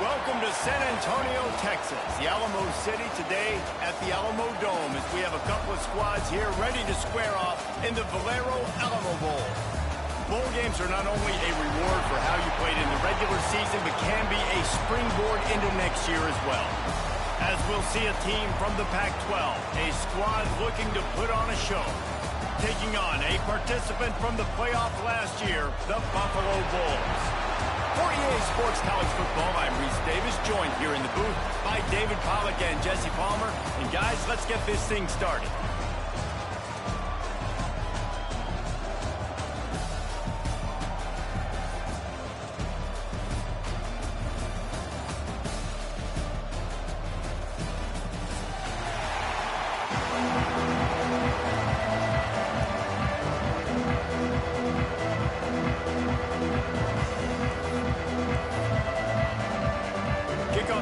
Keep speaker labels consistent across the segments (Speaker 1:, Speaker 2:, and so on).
Speaker 1: Welcome to San Antonio, Texas, the Alamo City today at the Alamo Dome as we have a couple of squads here ready to square off in the Valero Alamo Bowl. Bowl games are not only a reward for how you played in the regular season, but can be a springboard into next year as well. As we'll see a team from the Pac-12, a squad looking to put on a show, taking on a participant from the playoff last year, the Buffalo Bulls. For EA Sports College Football, I'm Reese Davis, joined here in the booth by David Pollack and Jesse Palmer. And guys, let's get this thing started.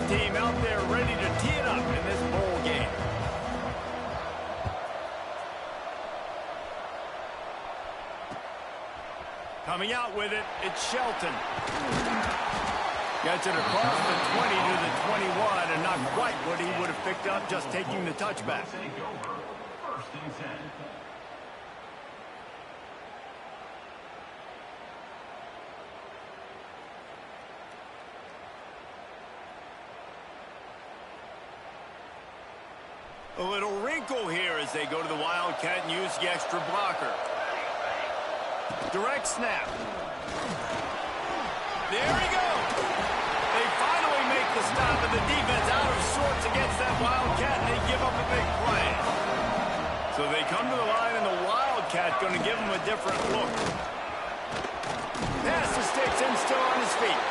Speaker 1: Team out there ready to tee it up in this bowl game. Coming out with it, it's Shelton. Gets it across the 20 to the 21, and not quite what he would have picked up just taking the touchback. First and 10. A little wrinkle here as they go to the Wildcat and use the extra blocker. Direct snap. There he goes. They finally make the stop, and the defense out of sorts against that Wildcat, and they give up a big play. So they come to the line, and the Wildcat going to give them a different look. Pass the sticks and still on his feet.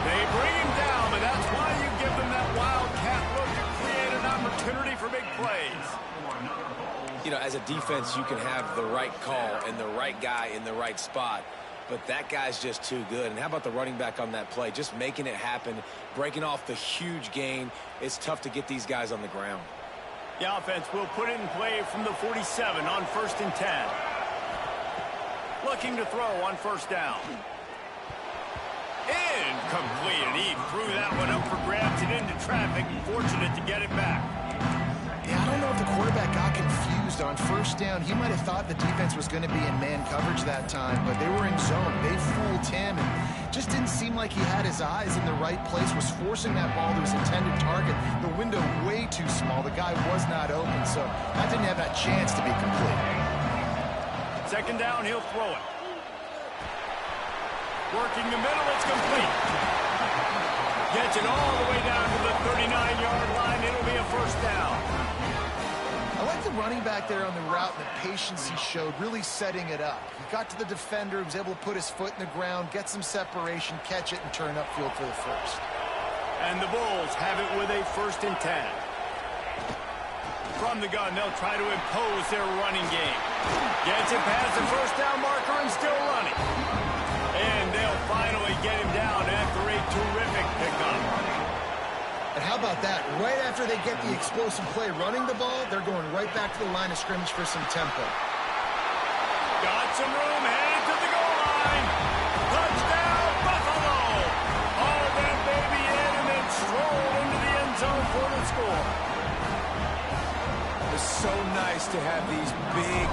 Speaker 1: They bring him down, but that's why you give them that Wildcat look to create an opportunity for big plays.
Speaker 2: You know, as a defense, you can have the right call and the right guy in the right spot, but that guy's just too good. And how about the running back on that play? Just making it happen, breaking off the huge gain. It's tough to get these guys on the ground.
Speaker 1: The offense will put it in play from the 47 on 1st and 10. Looking to throw on 1st down. Incomplete, and he threw that one up for grabs and into traffic. Fortunate to get it back.
Speaker 3: Yeah, I don't know if the quarterback got confused on 1st down. He might have thought the defense was going to be in man coverage that time, but they were in zone. They fooled him, and just didn't seem like he had his eyes in the right place, was forcing that ball to his intended target. The window way too small. The guy was not open, so that didn't have that chance to be complete.
Speaker 1: 2nd down, he'll throw it. Working the middle, it's complete. Gets it all the way down to the 39-yard line. It'll be a 1st down.
Speaker 3: I like the running back there on the route and the patience he showed, really setting it up. He got to the defender, he was able to put his foot in the ground, get some separation, catch it, and turn upfield for the 1st.
Speaker 1: And the Bulls have it with a 1st and 10. From the gun, they'll try to impose their running game. Gets it past the 1st down marker and still running. And they'll finally get him down after a terrific pickup.
Speaker 3: And how about that? Right after they get the explosive play running the ball, they're going right back to the line of scrimmage for some tempo.
Speaker 1: Got some room, headed to the goal line. Touchdown, Buffalo! Haul that baby in and then stroll into the end zone for the score.
Speaker 2: It's so nice to have these big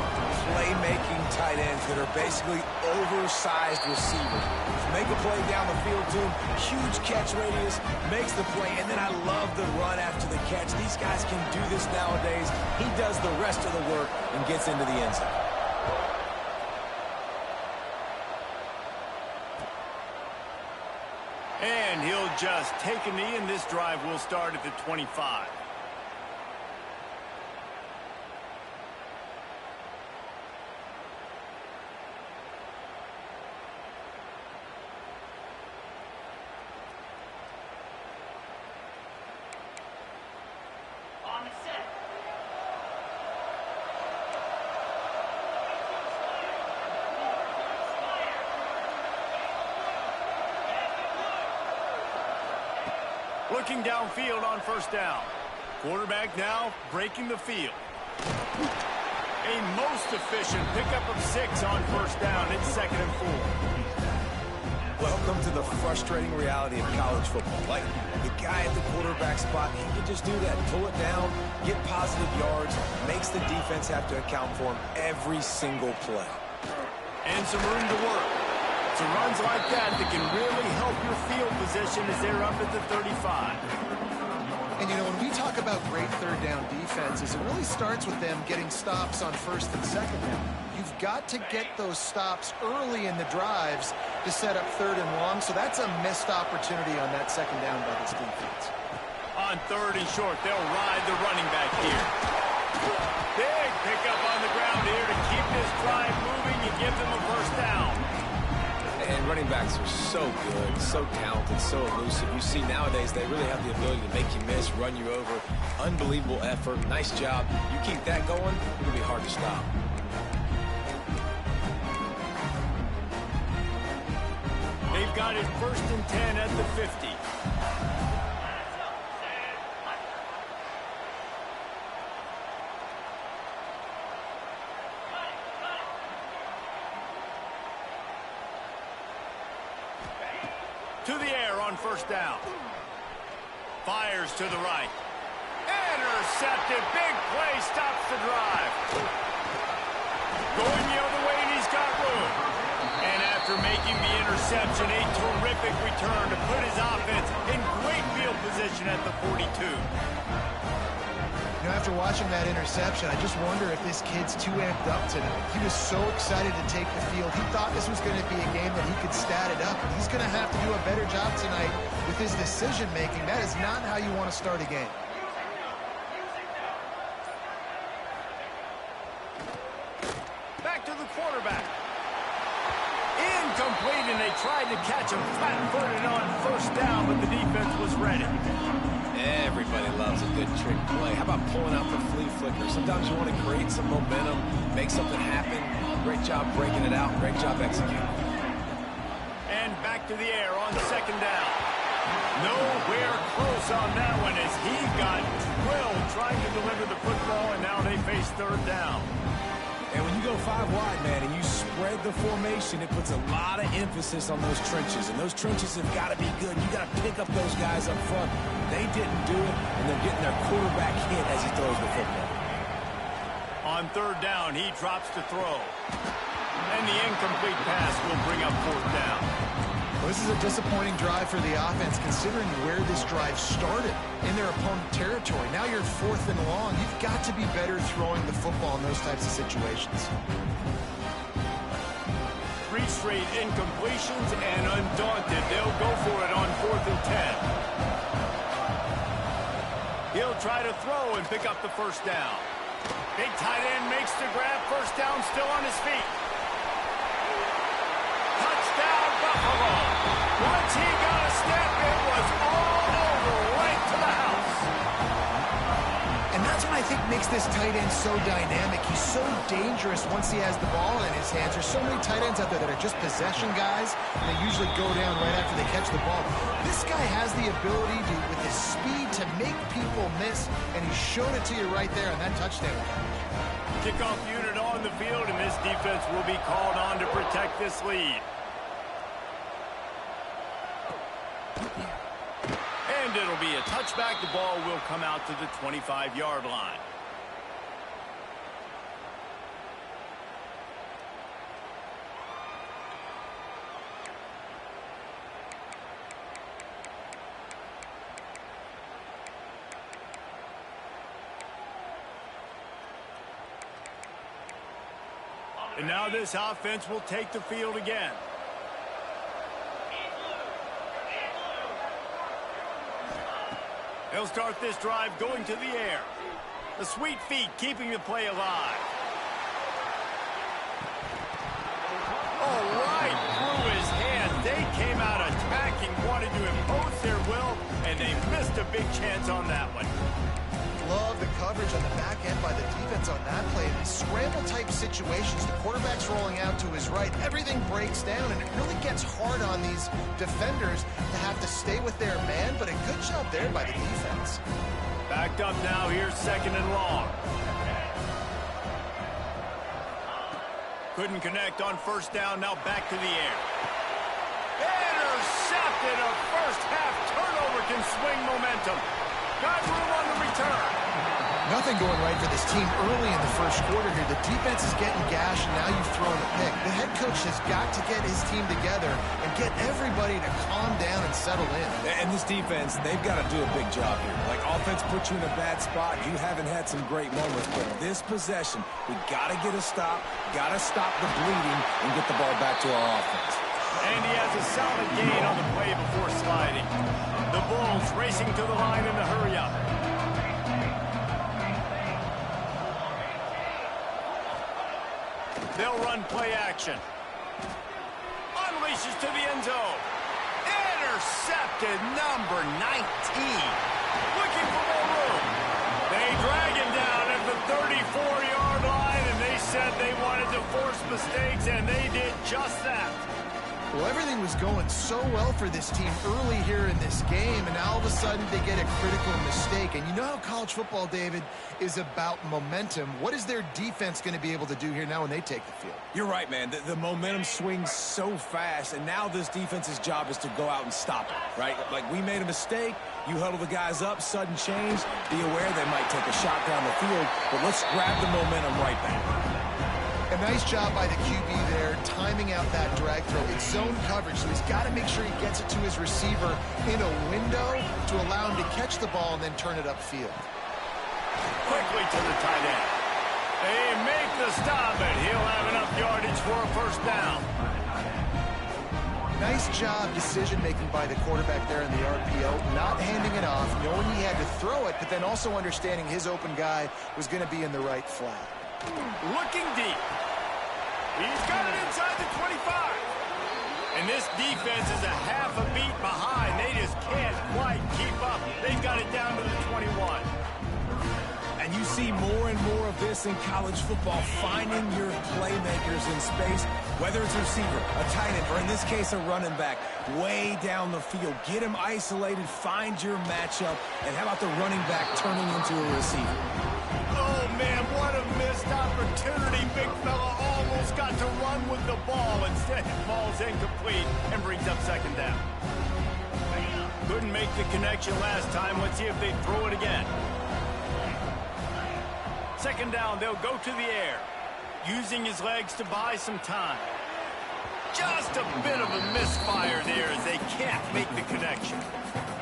Speaker 2: playmaking tight ends that are basically oversized receivers. Make a play down the field to him, huge catch radius, makes the play, and then I love the run after the catch. These guys can do this nowadays. He does the rest of the work and gets into the end zone.
Speaker 1: And he'll just take a knee, and this drive will start at the 25. Looking downfield on 1st down. Quarterback now breaking the field. A most efficient pickup of 6 on 1st down. It's 2nd and 4.
Speaker 2: Welcome to the frustrating reality of college football. Like, the guy at the quarterback spot, he can just do that. Pull it down, get positive yards, makes the defense have to account for him every single play.
Speaker 1: And some room to work. It's runs like that can really help your field position as they're up at the 35.
Speaker 3: And, you know, when we talk about great third down defenses, it really starts with them getting stops on first and second down. You've got to get those stops early in the drives to set up third and long, so that's a missed opportunity on that second down by this defense.
Speaker 1: On third and short, they'll ride the running back here. Big pickup on the ground here to keep this drive moving and give them a first down.
Speaker 2: And running backs are so good, so talented, so elusive. You see nowadays they really have the ability to make you miss, run you over. Unbelievable effort. Nice job. You keep that going, it'll be hard to stop.
Speaker 1: They've got it first and 10 at the 50. To the air on first down. Fires to the right. Intercepted. Big play stops the drive. Going the other way, and he's got room. And after making the interception, a terrific return to put his offense in great field position at the 42.
Speaker 3: You know, after watching that interception, I just wonder if this kid's too amped up tonight. He was so excited to take the field. He thought this was going to be a game that he could stat it up. And he's going to have to do a better job tonight with his decision-making. That is not how you want to start a game.
Speaker 1: Back to the quarterback. Incomplete, and they tried to catch him flat-footed on first down, but the defense was ready.
Speaker 2: Everybody loves a good trick play. How about pulling out the flea flicker? Sometimes you want to create some momentum, make something happen. Great job breaking it out. Great job executing.
Speaker 1: And back to the air on second down. Nowhere close on that one as he got drilled trying to deliver the football, and now they face third down.
Speaker 2: And when you go 5 wide, man, and you spread the formation, it puts a lot of emphasis on those trenches. And those trenches have got to be good. You got to pick up those guys up front. They didn't do it, and they're getting their quarterback hit as he throws the football.
Speaker 1: On third down, he drops to throw. And the incomplete pass will bring up fourth down.
Speaker 3: Well, this is a disappointing drive for the offense, considering where this drive started in their opponent territory. Now you're fourth and long. You've got to be better throwing the football in those types of situations.
Speaker 1: 3 straight incompletions, and undaunted, they'll go for it on fourth and 10. He'll try to throw and pick up the first down. Big tight end makes the grab. First down, still on his feet. Touchdown, Buffalo. Once he got a step, it was all over, right to the house.
Speaker 3: And that's what I think makes this tight end so dynamic. He's so dangerous once he has the ball in his hands. There's so many tight ends out there that are just possession guys, and they usually go down right after they catch the ball. This guy has the ability to, with his speed, to make people miss, and he showed it to you right there on that touchdown.
Speaker 1: Kickoff unit on the field, and this defense will be called on to protect this lead. And it'll be a touchback. The ball will come out to the 25-yard line. And now this offense will take the field again. They'll start this drive going to the air. The sweet feet keeping the play alive. All right, through his hands. They came out attacking, wanted to impose their will, and they missed a big chance on that one.
Speaker 3: Love the coverage on the back end by the defense on that play. In these scramble-type situations, the quarterback's rolling out to his right. Everything breaks down, and it really gets hard on these defenders to have to stay with their man, but a good job there by the defense.
Speaker 1: Backed up now, here's second and long. Couldn't connect on first down, now back to the air. intercepted. A first-half turnover can swing momentum. Got room on the return.
Speaker 3: Nothing going right for this team early in the first quarter here. The defense is getting gashed, and now you've thrown a pick. The head coach has got to get his team together and get everybody to calm down and settle in.
Speaker 2: And this defense, they've got to do a big job here. Like, offense puts you in a bad spot. You haven't had some great moments, but this possession, we got to get a stop, got to stop the bleeding, and get the ball back to our offense.
Speaker 1: And he has a solid gain on the play before sliding. The Bulls racing to the line in the hurry-up. They'll run play action. Unleashes to the end zone. Intercepted, number 19. Looking for more room. They drag him down at the 34-yard line, and they said they wanted to force mistakes, and they did just that.
Speaker 3: Well, everything was going so well for this team early here in this game, and now all of a sudden they get a critical mistake. And you know how college football, David, is about momentum. What is their defense going to be able to do here now when they take the field?
Speaker 2: You're right, man. The momentum swings so fast, and now this defense's job is to go out and stop it, right? Like, we made a mistake. You huddle the guys up, sudden change. Be aware they might take a shot down the field, but let's grab the momentum right back.
Speaker 3: A nice job by the QB there, timing out that drag throw. It's zone coverage, so he's got to make sure he gets it to his receiver in a window to allow him to catch the ball and then turn it upfield.
Speaker 1: Quickly to the tight end. They make the stop, and he'll have enough yardage for a first down.
Speaker 3: Nice job decision-making by the quarterback there in the RPO, not handing it off, knowing he had to throw it, but then also understanding his open guy was going to be in the right flat.
Speaker 1: Looking deep. He's got it inside the 25. And this defense is a half a beat behind. They just can't quite keep up. They've got it down to the 21.
Speaker 2: And you see more and more of this in college football, finding your playmakers in space, whether it's a receiver, a tight end, or in this case, a running back, way down the field. Get him isolated, find your matchup, and how about the running back turning into a receiver?
Speaker 1: Oh, man, what a missed opportunity. Big fella almost got to run with the ball. Instead, it falls incomplete and brings up second down. Couldn't make the connection last time. Let's see if they throw it again. Second down, they'll go to the air, using his legs to buy some time. Just a bit of a misfire there as they can't make the connection.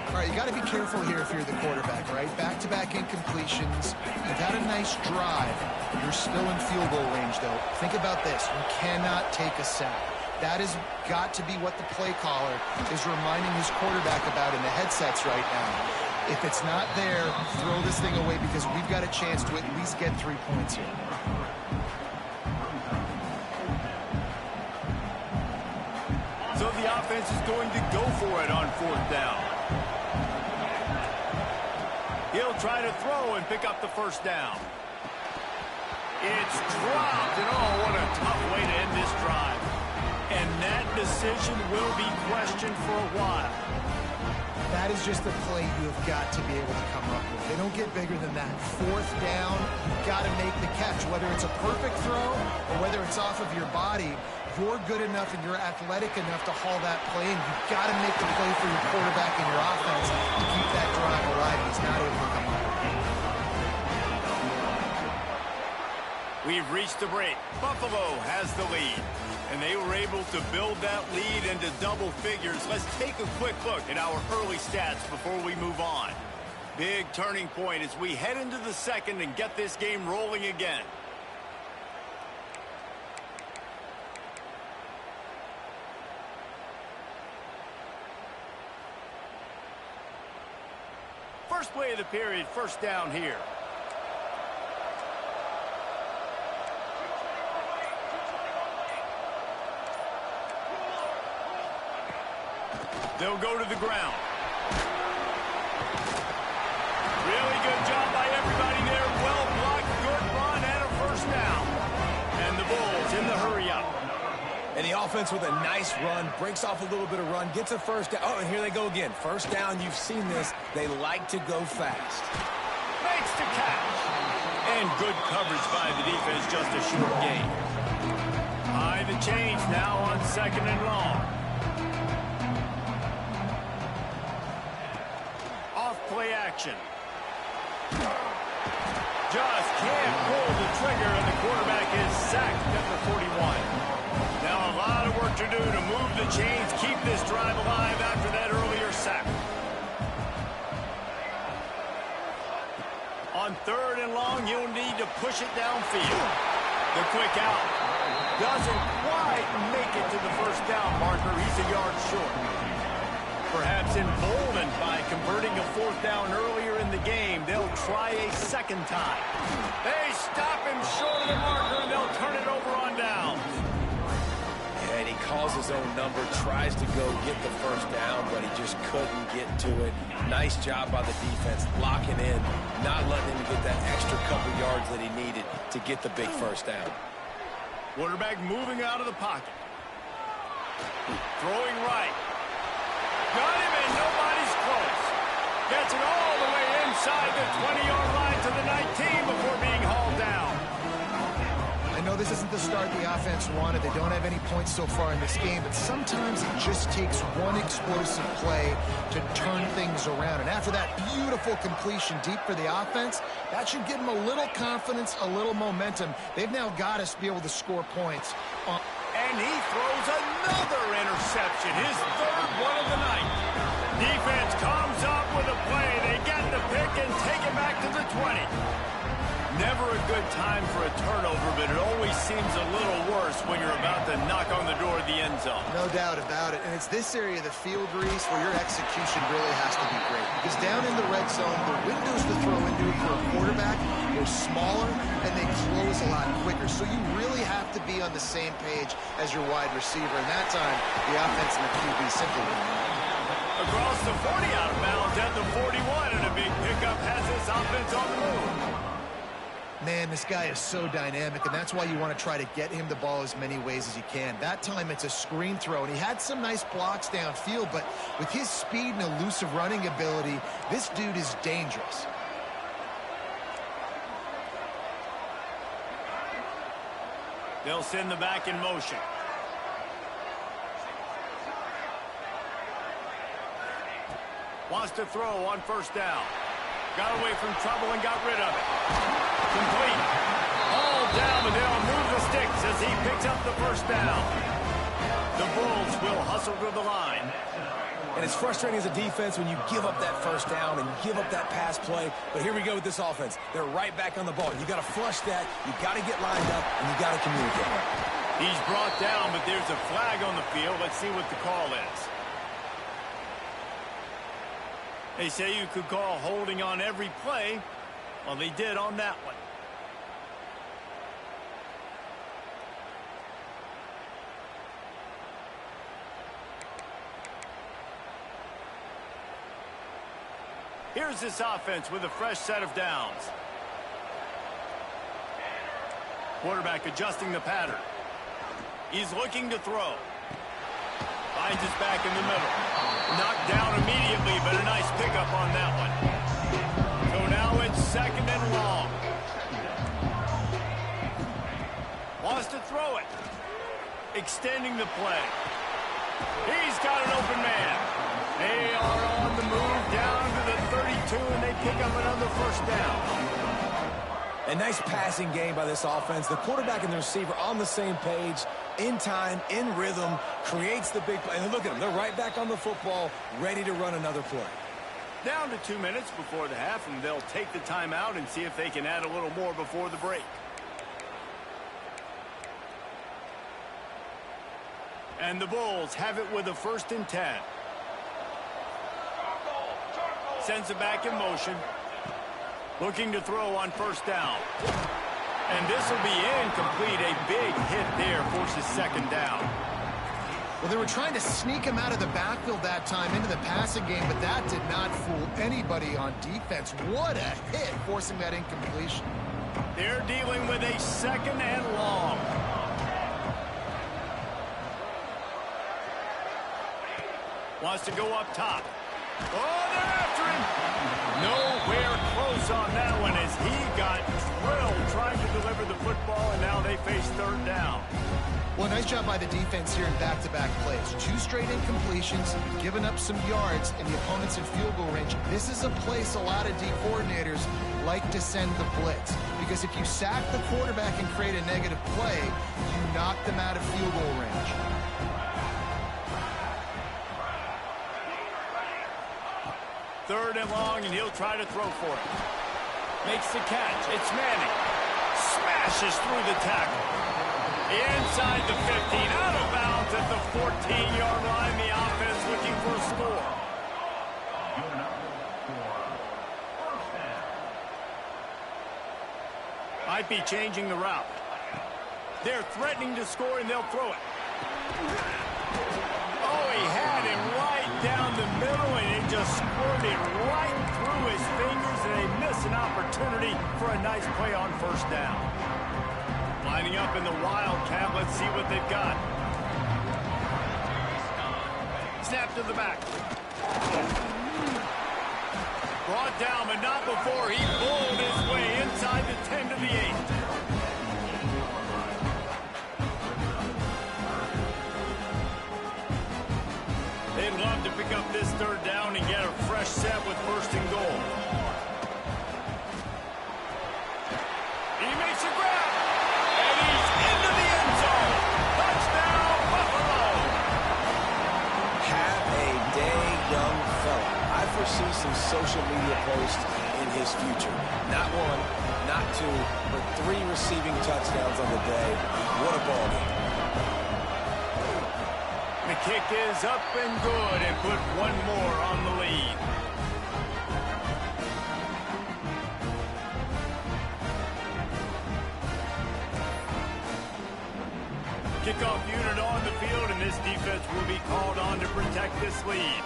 Speaker 3: All right, you got to be careful here if you're the quarterback, right? Back-to-back incompletions. You've had a nice drive. You're still in field goal range, though. Think about this. You cannot take a sack. That has got to be what the play caller is reminding his quarterback about in the headsets right now. If it's not there, throw this thing away because we've got a chance to at least get 3 points here.
Speaker 1: So the offense is going to go for it on fourth down. He'll try to throw and pick up the first down. It's dropped, and oh, what a tough way to end this drive. And that decision will be questioned for a while.
Speaker 3: That is just a play you have got to be able to come up with. They don't get bigger than that. Fourth down, you've got to make the catch. Whether it's a perfect throw or whether it's off of your body, you're good enough and you're athletic enough to haul that play, and you've got to make the play for your quarterback and your offense to keep that drive alive. He's not able to come up with it.
Speaker 1: We've reached the break. Buffalo has the lead, and they were able to build that lead into double figures. Let's take a quick look at our early stats before we move on. Big turning point as we head into the second and get this game rolling again. First play of the period, first down here. They'll go to the ground. Really good job by everybody there. Well blocked, good run, and a first down. And the Bulls in the hurry-up.
Speaker 2: And the offense with a nice run, breaks off a little bit of run, gets a first down. Oh, and here they go again. First down, you've seen this. They like to go fast.
Speaker 1: Makes the catch. And good coverage by the defense, just a short gain. High the change now on second and long. play action. Just can't pull the trigger, and the quarterback is sacked at the 41. Now a lot of work to do to move the chains, keep this drive alive after that earlier sack. On 3rd and long, you'll need to push it downfield. The quick out doesn't quite make it to the first down marker. He's a yard short. Perhaps emboldened by converting a 4th down earlier in the game, they'll try a second time. They stop him short of the marker, and they'll turn it over on downs.
Speaker 2: Yeah, and he calls his own number, tries to go get the first down, but he just couldn't get to it. Nice job by the defense, locking in, not letting him get that extra couple yards that he needed to get the big first down.
Speaker 1: Quarterback moving out of the pocket. Throwing right. Got him, and nobody's close. Gets it all the way inside the 20-yard line to the 19 before being hauled down.
Speaker 3: I know this isn't the start the offense wanted. They don't have any points so far in this game, but sometimes it just takes one explosive play to turn things around. And after that beautiful completion deep for the offense, that should give them a little confidence, a little momentum. They've now got to be able to score points.
Speaker 1: And he throws another interception, his 3rd one of the night. Defense comes up with a play. They get the pick and take it back to the 20. Never a good time for a turnover, but it always seems a little worse when you're about to knock on the door of the end zone.
Speaker 3: No doubt about it. And it's this area of the field, Reese, where your execution really has to be great. Because down in the red zone, the windows to throw into for a quarterback are smaller, and they close a lot quicker. So you really have to be on the same page as your wide receiver. And that time, the offense and the QB simply did not.
Speaker 1: Across the 40 out of bounds at the 41, and a big pickup has this offense on the move.
Speaker 3: Man, this guy is so dynamic, and that's why you want to try to get him the ball as many ways as you can. That time, it's a screen throw, and he had some nice blocks downfield, but with his speed and elusive running ability, this dude is dangerous.
Speaker 1: They'll send the back in motion. Wants to throw on 1st down. Got away from trouble and got rid of it. Complete. All down, but they'll move the sticks as he picks up the 1st down. The Bulls will hustle to the line.
Speaker 2: And it's frustrating as a defense when you give up that 1st down and give up that pass play. But here we go with this offense. They're right back on the ball. You got to flush that. You got to get lined up, and you got to communicate.
Speaker 1: He's brought down, but there's a flag on the field. Let's see what the call is. They say you could call holding on every play. Well, they did on that one. Here's this offense with a fresh set of downs. Quarterback adjusting the pattern. He's looking to throw. Finds his back in the middle. Knocked down immediately, but a nice pickup on that one. So now it's 2nd and long. Wants to throw it. Extending the play. He's got an open man. They are on the move down to the 32, and they pick up another 1st down.
Speaker 2: A nice passing game by this offense. The quarterback and the receiver on the same page, in time, in rhythm, creates the big play. And look at them. They're right back on the football, ready to run another play.
Speaker 1: Down to 2 minutes before the half, and they'll take the timeout and see if they can add a little more before the break. And the Bulls have it with a 1st and 10. Sends it back in motion. Looking to throw on 1st down. And this will be incomplete. A big hit there forces 2nd down.
Speaker 3: Well, they were trying to sneak him out of the backfield that time into the passing game, but that did not fool anybody on defense. What a hit, forcing that incompletion.
Speaker 1: They're dealing with a 2nd and long. Wants to go up top. Oh, they're after him. Nowhere close on that one as he got drilled trying to deliver the football, and now they face 3rd down.
Speaker 3: Well, nice job by the defense here in back-to-back plays. 2 straight incompletions, giving up some yards, and the opponent's in field goal range. This is a place a lot of D coordinators like to send the blitz, because if you sack the quarterback and create a negative play, you knock them out of field goal range.
Speaker 1: Third and long, and he'll try to throw for it. Makes the catch. It's Manning. Smashes through the tackle. Inside the 15, out of bounds at the 14-yard line. The offense looking for a score. Might be changing the route. They're threatening to score, and they'll throw it. Oh, he had him right down the middle, and it just squirted right through his fingers, and they miss an opportunity for a nice play on first down. Lining up in the Wildcat. Let's see what they've got. Snap to the back. Brought down, but not before he bowled his way inside the 10 to the 8. They'd love to pick up this third down and get a fresh set with first and goal. He makes a grab, and he's into the end zone. Touchdown, Buffalo!
Speaker 2: Have a day, young fella. I foresee some social media posts in his future. Not 1, not 2, but 3 receiving touchdowns on the day. What a ball game.
Speaker 1: The kick is up and good, and put one more on the lead. Kickoff unit on the field, and this defense will be called on to protect this lead.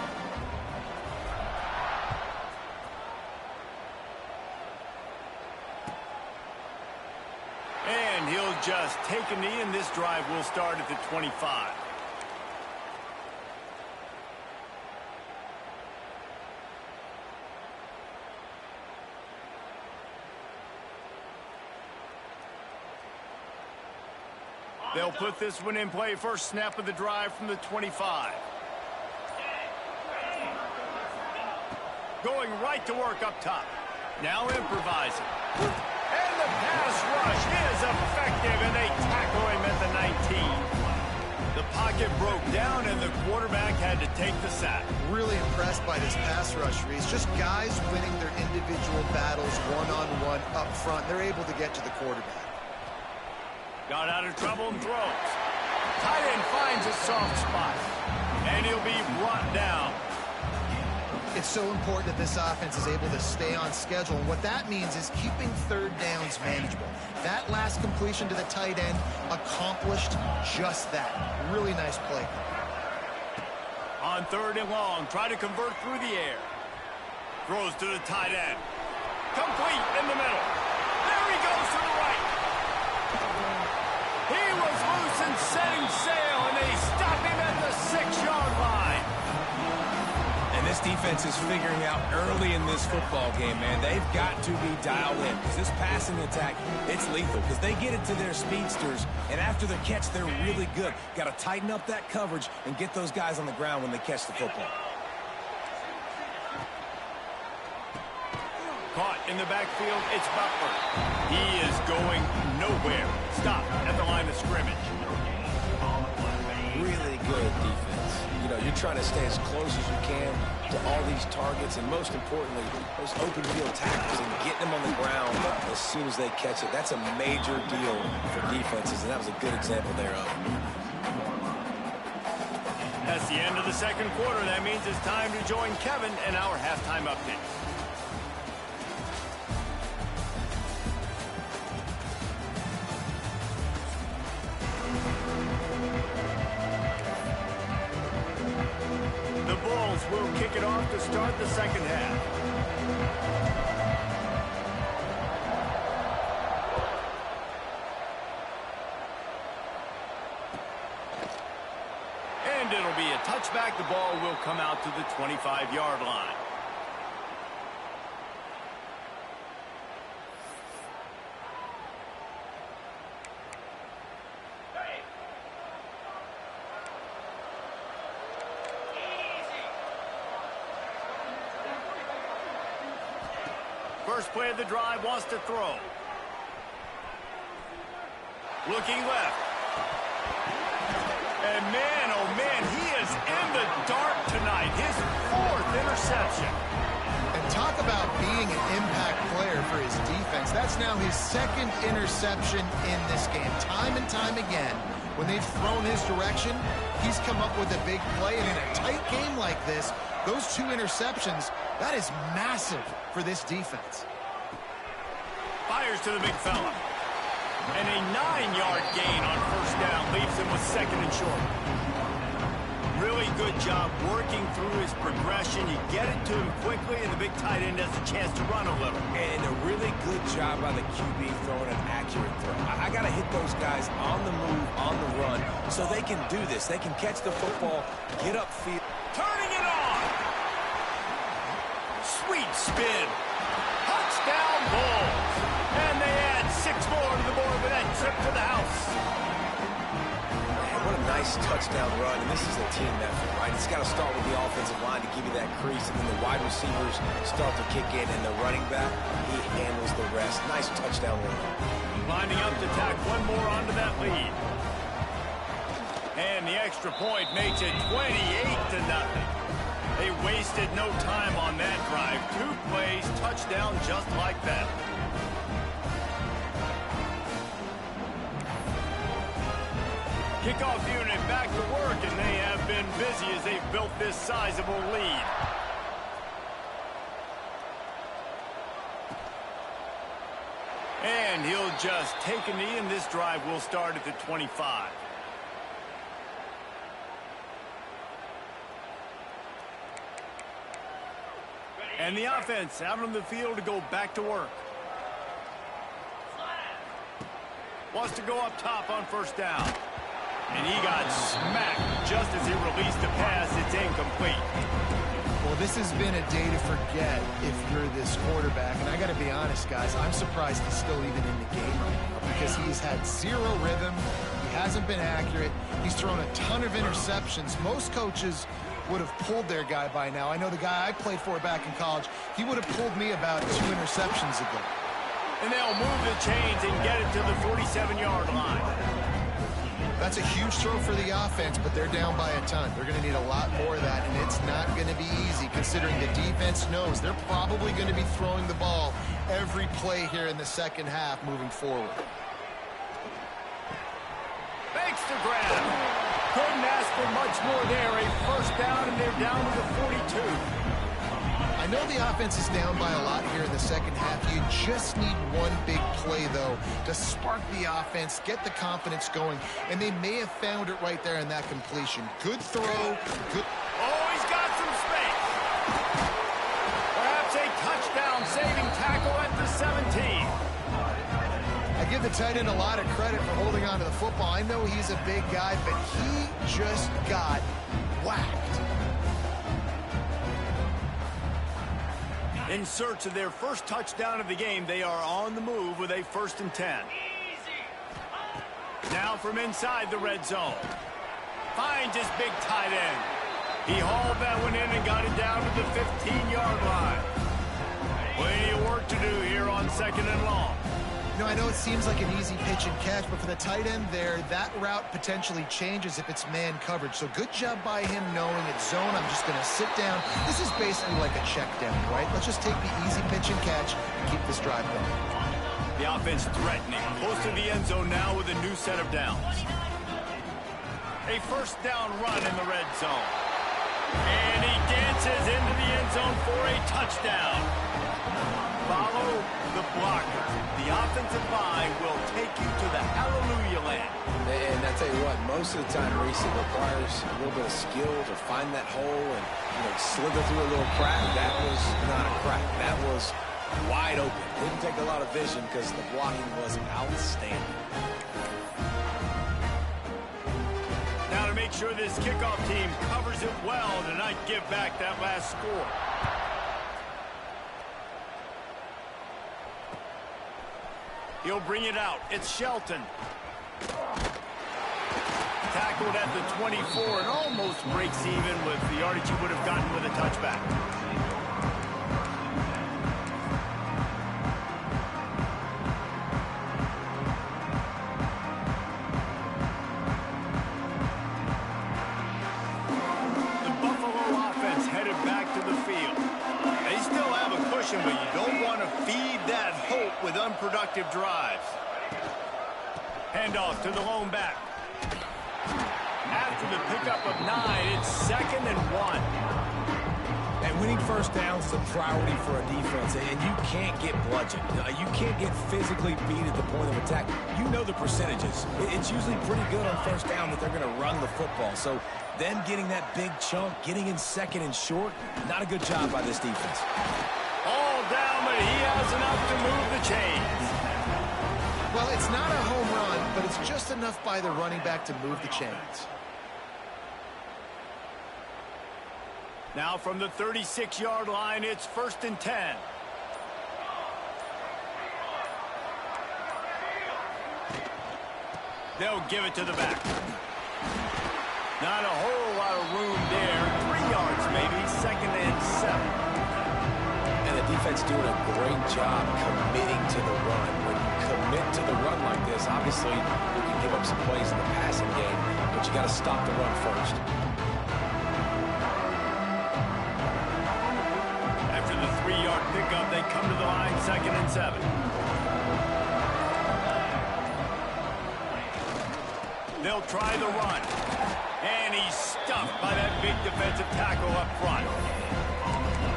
Speaker 1: And he'll just take a knee, and this drive will start at the 25. They'll put this one in play. First snap of the drive from the 25. Going right to work up top. Now improvising. And the pass rush is effective, and they tackle him at the 19. The pocket broke down, and the quarterback had to take the sack.
Speaker 3: Really impressed by this pass rush, Reese. Just guys winning their individual battles one-on-one up front. They're able to get to the quarterback.
Speaker 1: Got out of trouble and throws. Tight end finds a soft spot, and he'll be brought down.
Speaker 3: It's so important that this offense is able to stay on schedule, and what that means is keeping third downs manageable. That last completion to the tight end accomplished just that. Really nice play.
Speaker 1: On third and long, try to convert through the air. Throws to the tight end. Complete in the middle. There he goes to the right. He was loose and setting sail, and they stop him at the 6-yard line.
Speaker 2: And this defense is figuring out early in this football game, man. They've got to be dialed in, because this passing attack, it's lethal, because they get it to their speedsters, and after the catch, they're really good. Got to tighten up that coverage and get those guys on the ground when they catch the football.
Speaker 1: Caught in the backfield, it's Butler. He is going nowhere. Stop at the line of scrimmage.
Speaker 2: Really good defense. You know, you're trying to stay as close as you can to all these targets, and most importantly, those open field tackles and getting them on the ground as soon as they catch it. That's a major deal for defenses, and that was a good example thereof.
Speaker 1: That's the end of the second quarter. That means it's time to join Kevin in our halftime update. Will kick it off to start the second half. And it'll be a touchback. The ball will come out to the 25-yard line. First play of the drive, wants to throw. Looking left. And man, oh man, he is in the dark tonight. His 4th interception.
Speaker 3: And talk about being an impact player for his defense. That's now his 2nd interception in this game. Time and time again, when they've thrown his direction, he's come up with a big play. And in a tight game like this, those 2 interceptions, that is massive for this defense.
Speaker 1: Fires to the big fella. And a 9-yard gain on first down leaves him with 2nd and short. Really good job working through his progression. You get it to him quickly, and the big tight end has a chance to run a little.
Speaker 2: And a really good job by the QB throwing an accurate throw. I got to hit those guys on the move, on the run, so they can do this. They can catch the football, get upfield.
Speaker 1: Turning it on. Sweet spin. Touchdown Bulls. And they add 6 more to the board with that trip to the house.
Speaker 2: Man, what a nice touchdown run, and this is a team effort, right? It's got to start with the offensive line to give you that crease, and then the wide receivers start to kick in, and the running back, he handles the rest. Nice touchdown run.
Speaker 1: Lining up to tack 1 more onto that lead. And the extra point makes it 28-0. They wasted no time on that drive. 2 plays, touchdown just like that. Kickoff unit back to work, and they have been busy as they've built this sizable lead. And he'll just take a knee, and this drive will start at the 25. And the offense out on the field to go back to work. Wants to go up top on first down. And he got smacked just as he released the pass. It's incomplete.
Speaker 3: Well, this has been a day to forget if you're this quarterback. And I got to be honest, guys, I'm surprised he's still even in the game right now because he's had 0 rhythm. He hasn't been accurate. He's thrown a ton of interceptions. Most coaches would have pulled their guy by now. I know the guy I played for back in college, he would have pulled me about 2 interceptions ago.
Speaker 1: And they'll move the chains and get it to the 47-yard line.
Speaker 3: That's a huge throw for the offense, but they're down by a ton. They're going to need a lot more of that, and it's not going to be easy considering the defense knows they're probably going to be throwing the ball every play here in the second half moving forward.
Speaker 1: Thanks to grab. Couldn't ask for much more there. A first down, and they're down to the 42.
Speaker 3: I know the offense is down by a lot here in the second half. You just need one big play, though, to spark the offense, get the confidence going, and they may have found it right there in that completion. Good throw. Good.
Speaker 1: Oh, he's got some space. Perhaps a touchdown-saving tackle at the 17.
Speaker 3: I give the tight end a lot of credit for holding on to the football. I know he's a big guy, but he just got whacked.
Speaker 1: In search of their first touchdown of the game, they are on the move with a 1st and 10. Now from inside the red zone. Finds his big tight end. He hauled that one in and got it down to the 15-yard line. Plenty of work to do here on 2nd and long.
Speaker 3: You know, I know it seems like an easy pitch and catch, but for the tight end there, that route potentially changes if it's man coverage. So good job by him knowing it's zone. I'm just going to sit down. This is basically like a check down, right? Let's just take the easy pitch and catch and keep this drive going.
Speaker 1: The offense threatening. Close to the end zone now with a new set of downs. A first down run in the red zone. And he dances into the end zone for a touchdown. Follow the blocker. The offensive line will take you to the hallelujah land.
Speaker 2: And I tell you what, most of the time, Reese, it requires a little bit of skill to find that hole and slither through a little crack. That was not a crack. That was wide open. Didn't take a lot of vision because the blocking was outstanding.
Speaker 1: Now to make sure this kickoff team covers it well to not give back that last score. He'll bring it out. It's Shelton. Tackled at the 24 and almost breaks even with the yardage he would have gotten with a touchback. possession, but you don't want to feed that hope with unproductive drives. Handoff to the lone back. After the pickup of 9, it's 2nd and 1.
Speaker 2: And winning first down is a priority for a defense, and you can't get bludgeoned. You can't get physically beat at the point of attack. You know the percentages. It's usually pretty good on first down that they're going to run the football. So them getting that big chunk, getting in 2nd and short, not a good job by this defense.
Speaker 1: All down, but he has enough to move the chains.
Speaker 3: Well, it's not a home run, but it's just enough by the running back to move the chains.
Speaker 1: Now from the 36-yard line, it's 1st and 10. They'll give it to the back. Not a whole lot of room there. 3 yards maybe, 2nd and 7.
Speaker 2: And the defense doing a great job committing to the run. When you commit to the run like this, obviously you can give up some plays in the passing game, but you got to stop the run first.
Speaker 1: After the 3-yard pickup, they come to the line, 2nd and 7. They'll try the run. And he's stuffed by that big defensive tackle up front.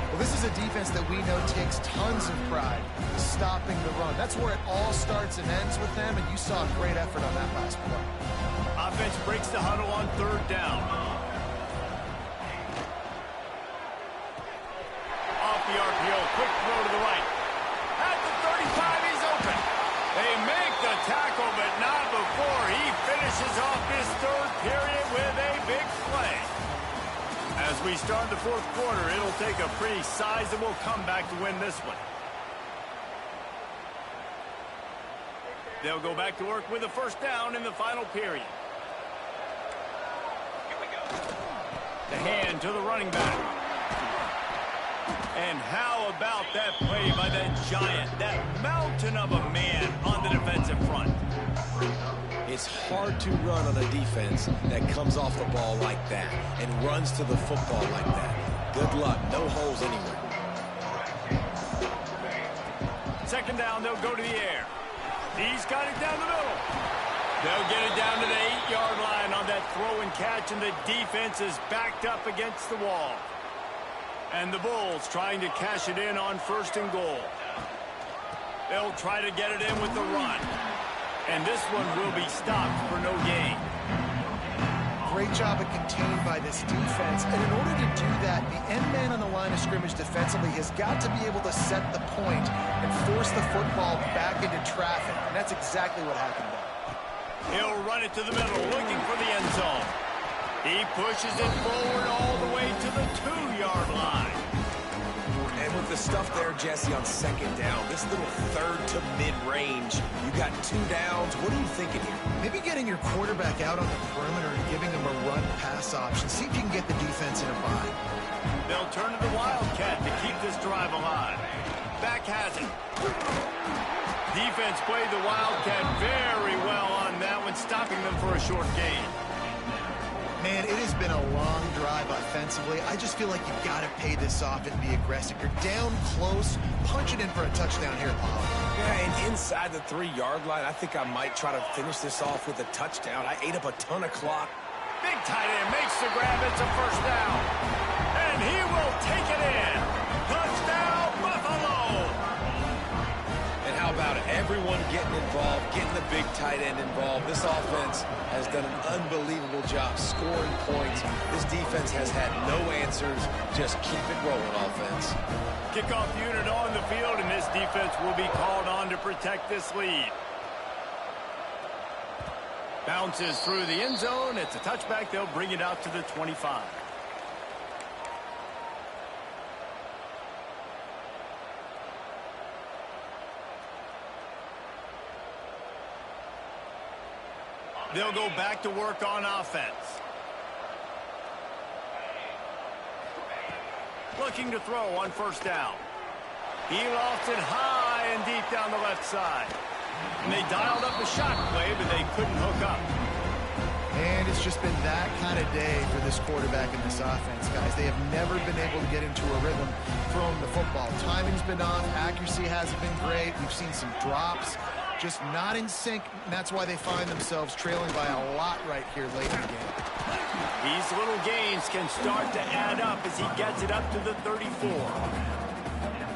Speaker 3: Well, this is a defense that we know takes tons of pride stopping the run. That's where it all starts and ends with them, and you saw a great effort on that last play.
Speaker 1: Offense breaks the huddle on 3rd down. Off the RPO, quick throw to the right. At the 35, he's open. They make the tackle, but not before he finishes off this 3rd period with a big play. As we start the 4th quarter, it'll take a pretty sizable comeback to win this one. They'll go back to work with a 1st down in the final period. The hand to the running back. And how about that play by that giant, that mountain of a man on the defensive front?
Speaker 2: It's hard to run on a defense that comes off the ball like that and runs to the football like that. Good luck. No holes anywhere.
Speaker 1: 2nd down, they'll go to the air. He's got it down the middle. They'll get it down to the 8-yard line on that throw and catch, and the defense is backed up against the wall. And the Bulls trying to cash it in on 1st and goal. They'll try to get it in with the run. And this one will be stopped for no gain.
Speaker 3: Great job of contained by this defense. And in order to do that, the end man on the line of scrimmage defensively has got to be able to set the point and force the football back into traffic. And that's exactly what happened there.
Speaker 1: He'll run it to the middle, looking for the end zone. He pushes it forward all the way to the 2-yard line.
Speaker 2: And with the stuff there, Jesse, on 2nd down, this little 3rd to mid-range, you got 2 downs. What are you thinking here?
Speaker 3: Maybe getting your quarterback out on the perimeter and giving him a run-pass option. See if you can get the defense in a bind.
Speaker 1: They'll turn to the Wildcat to keep this drive alive. Back has it. Defense played the Wildcat very well on that one, stopping them for a short gain.
Speaker 3: Man, it has been a long drive offensively. I just feel like you've got to pay this off and be aggressive. You're down close. Punch it in for a touchdown here, Paul.
Speaker 2: Yeah, and inside the 3-yard line, I think I might try to finish this off with a touchdown. I ate up a ton of clock.
Speaker 1: Big tight end makes the grab. It's a 1st down. And he will take it in. Touchdown, Buffalo!
Speaker 2: And how about it? Everyone getting involved, getting the big tight end involved. This offense has done an unbelievable job scoring points. This defense has had no answers. Just keep it rolling, offense.
Speaker 1: Kickoff unit on the field, and this defense will be called on to protect this lead. Bounces through the end zone. It's a touchback. They'll bring it out to the 25. They'll go back to work on offense. Looking to throw on 1st down. He lost it high and deep down the left side. And they dialed up a shot play, but they couldn't hook up.
Speaker 3: And it's just been that kind of day for this quarterback and this offense, guys. They have never been able to get into a rhythm throwing the football. Time timing's been off. Accuracy hasn't been great. We've seen some drops, just not in sync, and that's why they find themselves trailing by a lot right here late in the game.
Speaker 1: These little gains can start to add up as he gets it up to the 34.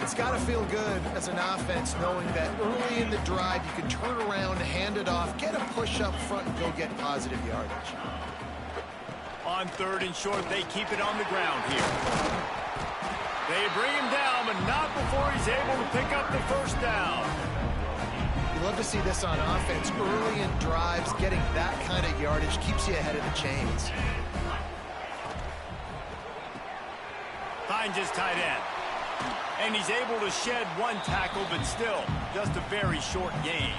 Speaker 3: It's got to feel good as an offense knowing that early in the drive you can turn around, hand it off, get a push up front, and go get positive yardage.
Speaker 1: On 3rd and short, they keep it on the ground here. They bring him down, but not before he's able to pick up the first down.
Speaker 3: You love to see this on offense. Early in drives, getting that kind of yardage keeps you ahead of the chains.
Speaker 1: Finds his tight end. And he's able to shed one tackle, but still, just a very short gain.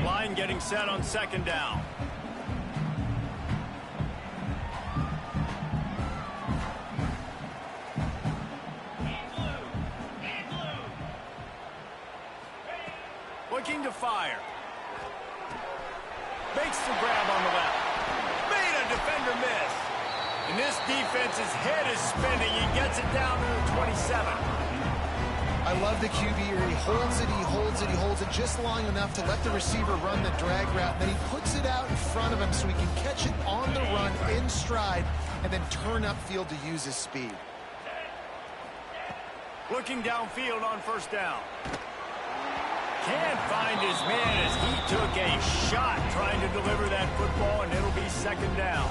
Speaker 1: Line getting set on 2nd down. Looking to fire. Makes the grab on the left. Made a defender miss. And this defense's head is spinning. He gets it down to the 27.
Speaker 3: I love the QB here. He holds it, he holds it, he holds it just long enough to let the receiver run the drag route. Then he puts it out in front of him so he can catch it on the run in stride and then turn upfield to use his speed.
Speaker 1: Looking downfield on 1st down. Can't find his man as he took a shot trying to deliver that football, and it'll be 2nd down.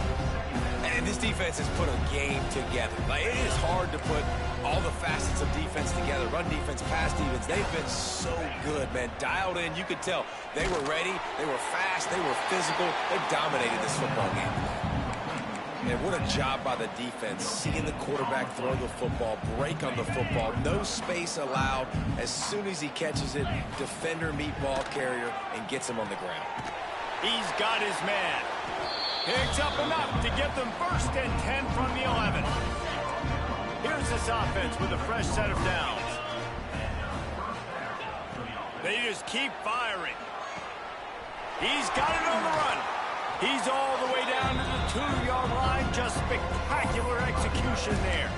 Speaker 2: And this defense has put a game together. Like, it is hard to put all the facets of defense together. Run defense, pass defense. They've been so good, man. Dialed in. You could tell they were ready. They were fast. They were physical. They dominated this football game. Man, what a job by the defense. Seeing the quarterback throw the football, break on the football, no space allowed. As soon as he catches it, defender meet ball carrier and gets him on the ground.
Speaker 1: He's got his man. Picks up enough to get them 1st and 10 from the 11. Here's this offense with a fresh set of downs. They just keep firing. He's got it on the run. He's all the way down to the 2-yard line. Just spectacular execution there.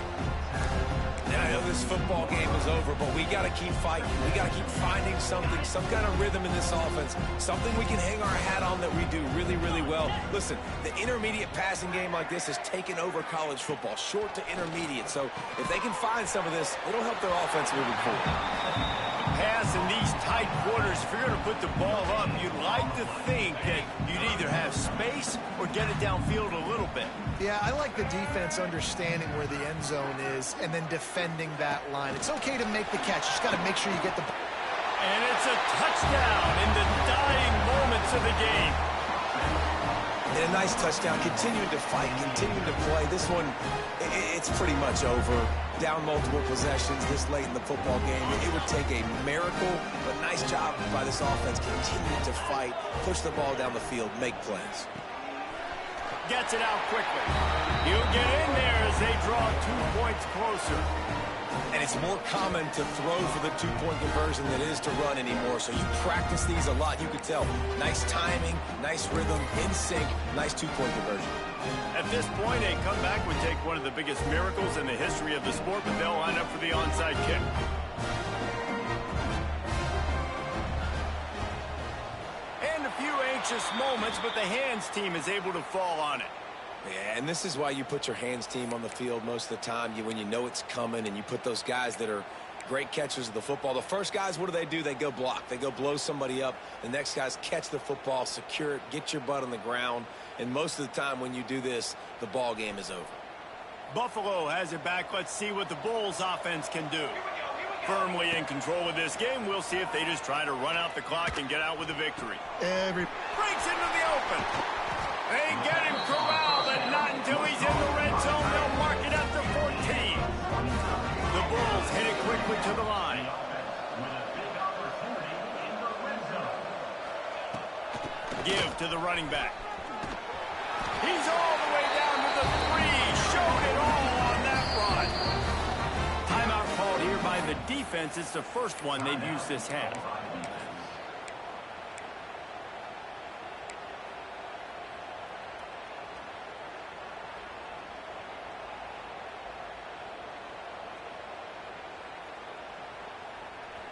Speaker 2: And I know this football game is over, but we got to keep fighting. We got to keep finding something, some kind of rhythm in this offense, something we can hang our hat on that we do really, really well. Listen, the intermediate passing game like this has taken over college football, short to intermediate. So if they can find some of this, it'll help their offense moving forward.
Speaker 1: Pass in these tight quarters, if you're going to put the ball up, you'd like to think that you'd either have space or get it downfield a little bit.
Speaker 3: Yeah, I like the defense understanding where the end zone is and then defending that line. It's okay to make the catch. You just got to make sure you get the ball.
Speaker 1: And it's a touchdown in the dying moments of the game.
Speaker 2: And a nice touchdown, continuing to fight, continuing to play. This one, it's pretty much over. Down multiple possessions this late in the football game. It would take a miracle, but nice job by this offense continuing to fight, push the ball down the field, make plays.
Speaker 1: Gets it out quickly. He'll get in there as they draw 2 points closer.
Speaker 2: And it's more common to throw for the 2-point conversion than it is to run anymore. So you practice these a lot. You could tell. Nice timing, nice rhythm, in sync, nice 2-point conversion.
Speaker 1: At this point, a comeback would take one of the biggest miracles in the history of the sport, but they'll line up for the onside kick. And a few anxious moments, but the hands team is able to fall on it.
Speaker 2: Yeah, and this is why you put your hands team on the field most of the time. When you know it's coming and you put those guys that are great catchers of the football. The first guys, what do? They go block. They go blow somebody up. The next guys catch the football, secure it, get your butt on the ground. And most of the time when you do this, the ball game is over.
Speaker 1: Buffalo has it back. Let's see what the Bulls offense can do. Firmly in control of this game. We'll see if they just try to run out the clock and get out with a victory. Breaks into the open. They get him corralled, but not until he's in the red zone. They'll mark it at the 14. The Bulls hit it quickly to the line. Give to the running back. He's all the way down to the 3. Showed it all on that run. Timeout called here by the defense. It's the first one they've used this half.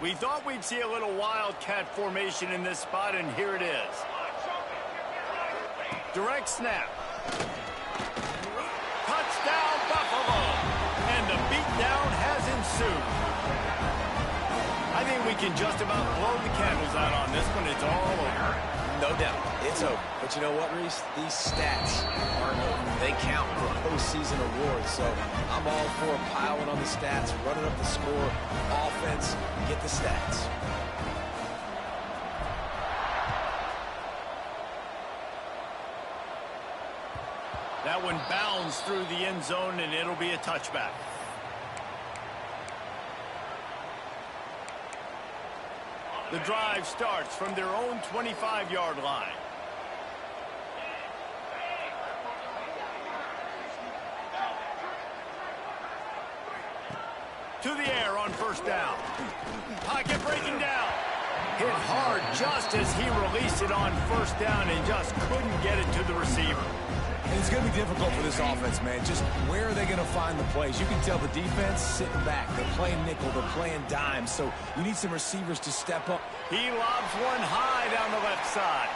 Speaker 1: We thought we'd see a little wildcat formation in this spot, and here it is. Direct snap. Touchdown, Buffalo! And the beatdown has ensued. I think we can just about blow the candles out on this one. It's all over.
Speaker 2: No doubt. It's over. But you know what, Reese? These stats aren't over. They count for postseason awards. So I'm all for piling on the stats, running up the score, offense, get the stats.
Speaker 1: That one bounds through the end zone, and it'll be a touchback. The drive starts from their own 25-yard line. To the air on first down. Pocket breaking down. Hit hard just as he released it on first down and just couldn't get it to the receiver.
Speaker 2: And it's going to be difficult for this offense, man. Just where are they going to find the plays? You can tell the defense sitting back. They're playing nickel. They're playing dime. So you need some receivers to step up.
Speaker 1: He lobs one high down the left side.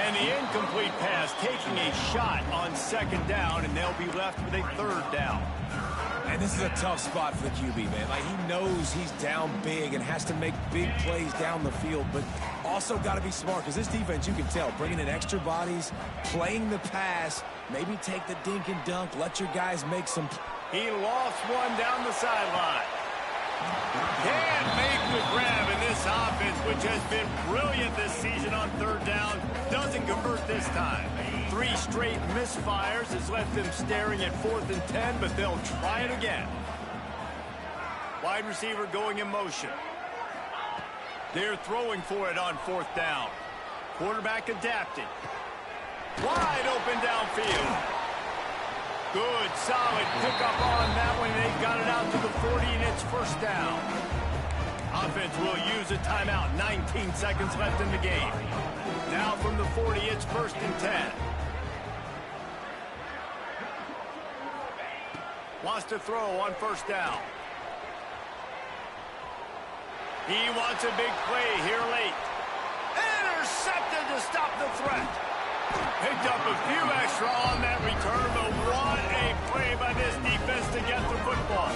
Speaker 1: And the incomplete pass taking a shot on second down, and they'll be left with a third down.
Speaker 2: And this is a tough spot for the QB, man. Like, he knows he's down big and has to make big plays down the field, but also got to be smart, because this defense, you can tell, bringing in extra bodies, playing the pass, maybe take the dink and dunk, let your guys make some.
Speaker 1: He lost one down the sideline. Can't make the grab, and this offense, which has been brilliant this season on third down, doesn't convert this time. 3 straight misfires has left them staring at 4th and 10, but they'll try it again. Wide receiver going in motion. They're throwing for it on 4th down. Quarterback adapting. Wide open downfield. Good, solid pickup on that one. They've got it out to the 40, and it's first down. Offense will use a timeout. 19 seconds left in the game. Now from the 40, it's 1st and 10. Wants to throw on first down. He wants a big play here late. Intercepted to stop the threat. Picked up a few extra on that return, but what a play by this defense to get the football.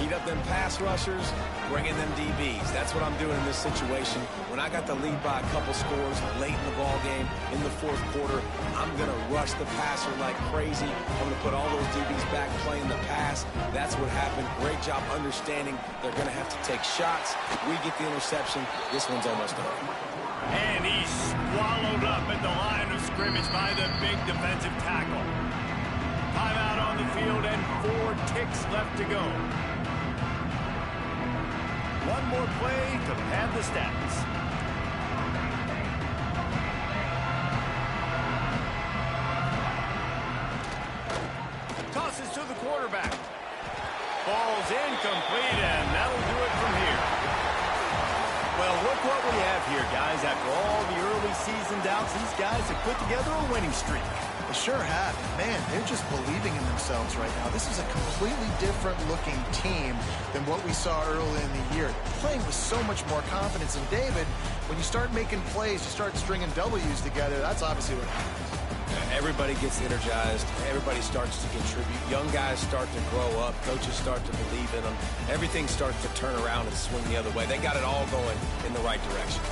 Speaker 2: Heat up them pass rushers, bring in them DBs. That's what I'm doing in this situation. When I got the lead by a couple scores late in the ball game, in the 4th quarter, I'm going to rush the passer like crazy. I'm going to put all those DBs back playing the pass. That's what happened. Great job understanding they're going to have to take shots. We get the interception. This one's almost over.
Speaker 1: And he's swallowed up at the line of scrimmage by the big defensive tackle. Timeout on the field and 4 ticks left to go. One more play to pad the stats. Tosses to the quarterback. Ball's incomplete, and that'll do it from here. Well, look what we have here, guys. After all the early season doubts, these guys have put together a winning streak.
Speaker 3: They sure have. Man, they're just believing in themselves right now. This is a completely different looking team than what we saw early in the year. Playing with so much more confidence. And David, when you start making plays, you start stringing W's together, that's obviously what happens.
Speaker 2: Everybody gets energized. Everybody starts to contribute. Young guys start to grow up. Coaches start to believe in them. Everything starts to turn around and swing the other way. They got it all going in the right direction.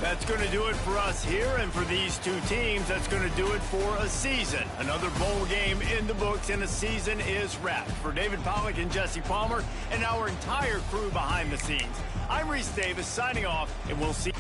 Speaker 1: That's going to do it for us here, and for these two teams, that's going to do it for a season. Another bowl game in the books, and a season is wrapped. For David Pollack and Jesse Palmer and our entire crew behind the scenes, I'm Reese Davis signing off, and we'll see you.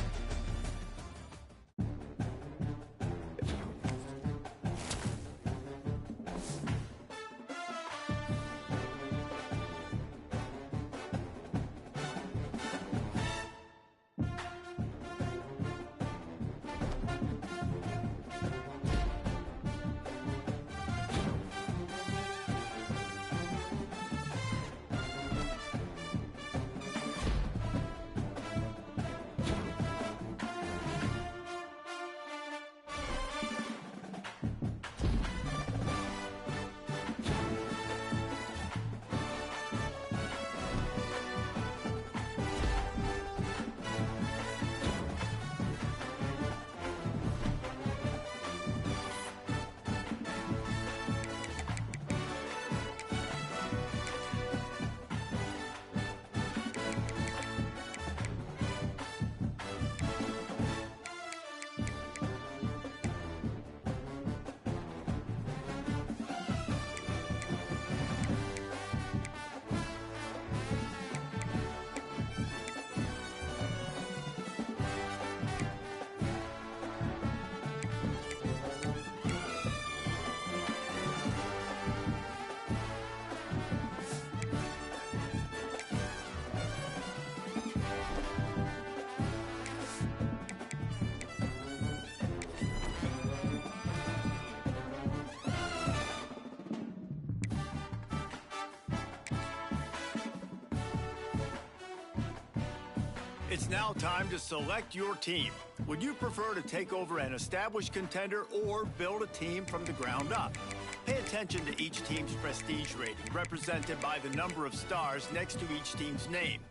Speaker 1: It's now time to select your team. Would you prefer to take over an established contender or build a team from the ground up? Pay attention to each team's prestige rating, represented by the number of stars next to each team's name.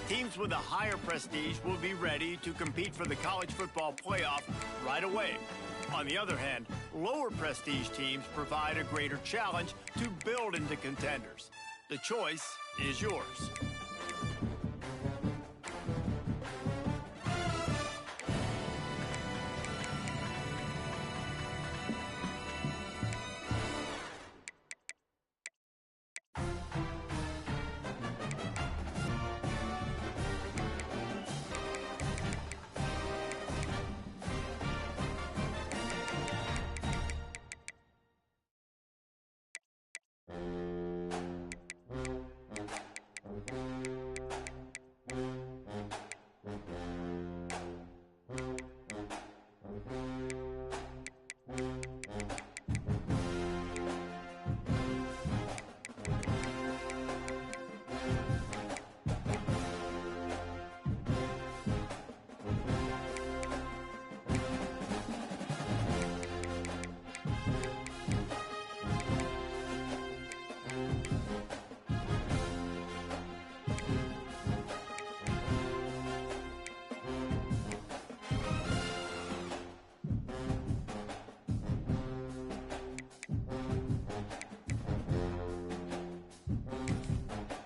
Speaker 1: Teams with a higher prestige will be ready to compete for the college football playoff right away. On the other hand, lower prestige teams provide a greater challenge to build into contenders. The choice is yours.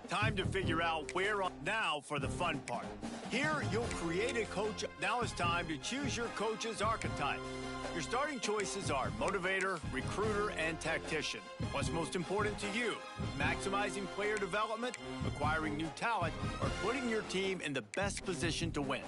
Speaker 1: Time to figure out where on. Now for the fun part. Here, you'll create a coach. Now it's time to choose your coach's archetype. Your starting choices are motivator, recruiter, and tactician. What's most important to you? Maximizing player development, acquiring new talent, or putting your team in the best position to win?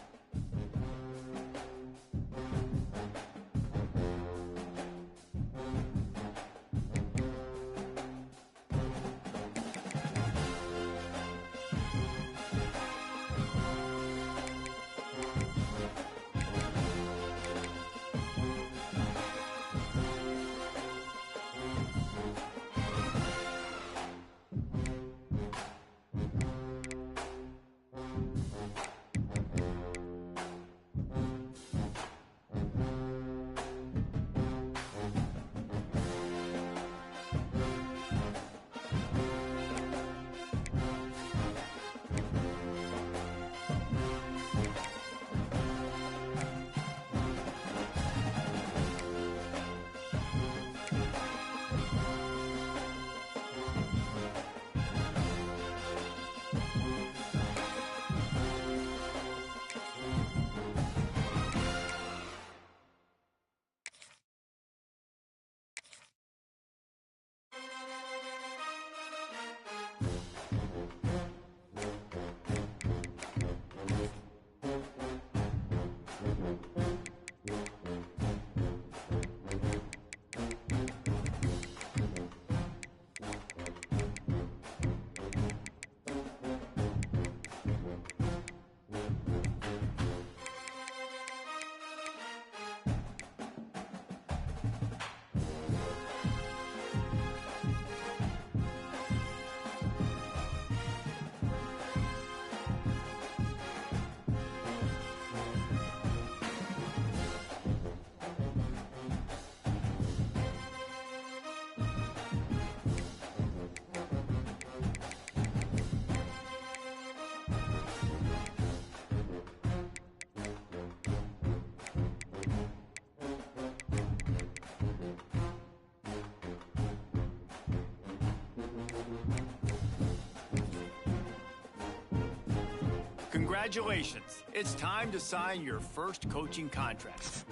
Speaker 1: Congratulations. It's time to sign your first coaching contract.